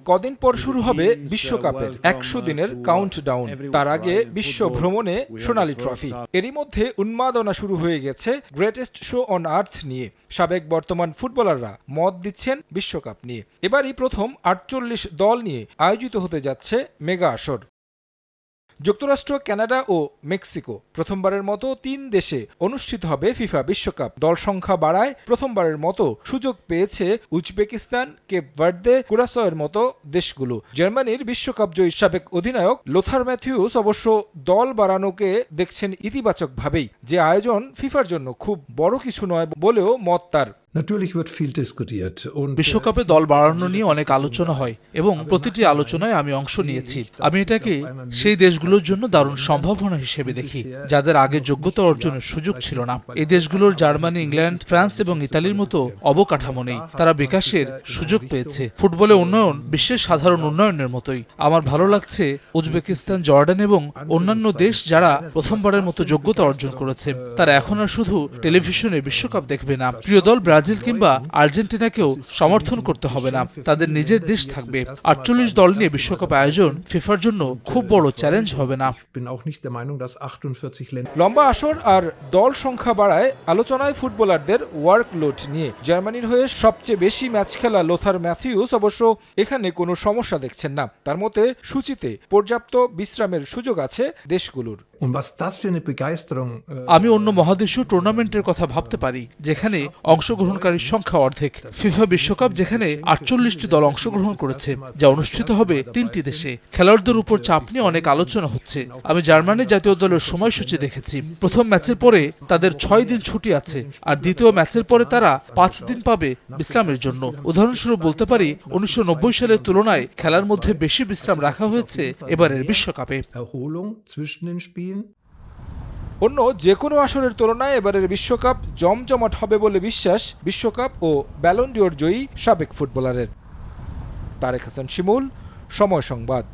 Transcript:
কদিন পর শুরু হবে বিশ্বকাপের ১০০ দিনের কাউন্টডাউন। তার আগে বিশ্ব ভ্রমণে সোনালী ট্রফি। এরই মধ্যে উন্মাদনা শুরু হয়ে গেছে গ্রেটেস্ট শো অন আর্থ নিয়ে। সাবেক বর্তমান ফুটবলাররা মত দিচ্ছেন বিশ্বকাপ নিয়ে। এবারই প্রথম ৪৮ দল নিয়ে আয়োজিত হতে যাচ্ছে মেগা আসর। যুক্তরাষ্ট্র, কানাডা ও মেক্সিকো প্রথমবারের মতো ৩ দেশে অনুষ্ঠিত হবে ফিফা বিশ্বকাপ। দল সংখ্যা বাড়ায় প্রথমবারের মতো সুযোগ পেয়েছে উজবেকিস্তান, কেপ ভার্দে, কুরাসাওয়ের মতো দেশগুলো। জার্মানির বিশ্বকাপ জয়ী সাবেক অধিনায়ক লোথার ম্যাথিউস অবশ্য দল বাড়ানোকে দেখছেন ইতিবাচকভাবেই। যে আয়োজন ফিফার জন্য খুব বড় কিছু নয় বলেও মত তার। বিশ্বকাপে দল বাড়ানো নিয়ে অনেক আলোচনা হয় এবং প্রতিটি আলোচনায় আমি অংশ নিয়েছি। আমি এটাকে সেই দেশগুলোর জন্য দারুণ সম্ভাবনা হিসেবে দেখি যাদের আগে যোগ্যতা অর্জনের সুযোগ ছিল না। এই দেশগুলোর জার্মানি, ইংল্যান্ড, ফ্রান্স এবং ইতালির মতো অবকাঠামো নেই। তারা বিকাশের সুযোগ পেয়েছে। ফুটবলে উন্নয়ন বিশ্বের সাধারণ উন্নয়নের মতোই। আমার ভালো লাগছে উজবেকিস্তান, জর্ডান এবং অন্যান্য দেশ যারা প্রথমবারের মতো যোগ্যতা অর্জন করেছে তারা এখন আর শুধু টেলিভিশনে বিশ্বকাপ দেখবে না। প্রিয় দল ব্রাজিল কিংবা আর্জেন্টিনাকেও সমর্থন করতে হবে না, তাদের নিজের দেশ থাকবে। ৪৮ দল নিয়ে বিশ্বকাপ আয়োজন ফিফার জন্য খুব বড় চ্যালেঞ্জ হবে না। লম্বা আসর আর দল সংখ্যা বাড়ায় আলোচনায় ফুটবলারদের ওয়ার্কলোড নিয়ে। জার্মানির হয়ে সবচেয়ে বেশি ম্যাচ খেলা লোথার ম্যাথিউস অবশ্য এখানে কোনো সমস্যা দেখছেন না। তার মতে সূচিতে পর্যাপ্ত বিশ্রামের সুযোগ আছে দেশগুলোর। আমি অন্য মহাদেশীয় টুর্নামেন্টের কথা ভাবতে পারি যেখানে অংশগ্রহণকারীর সংখ্যা অর্ধেক। ফিফা বিশ্বকাপ যেখানে ৪৮টি দল অংশগ্রহণ করেছে, যা অনুষ্ঠিত হবে ৩টি দেশে। খেলোয়াড়দের উপর চাপ নিয়ে অনেক আলোচনা হচ্ছে। আমি জার্মানির জাতীয় দলের সময়সূচি দেখেছি। প্রথম ম্যাচের পরে তাদের ৬ দিন ছুটি আছে আর দ্বিতীয় ম্যাচের পরে তারা ৫ দিন পাবে বিশ্রামের জন্য। উদাহরণস্বরূপ বলতে পারি ১৯৯০ সালের তুলনায় খেলার মধ্যে বেশি বিশ্রাম রাখা হয়েছে এবারের বিশ্বকাপে। অন্য যে কোনো আসরের তুলনায় এবারের বিশ্বকাপ জমজমাট হবে বলে বিশ্বাস বিশ্বকাপ ও ব্যালন ডিওর জয়ী সাবেক ফুটবলারের। তারেক হাসান শিমুল, সময় সংবাদ।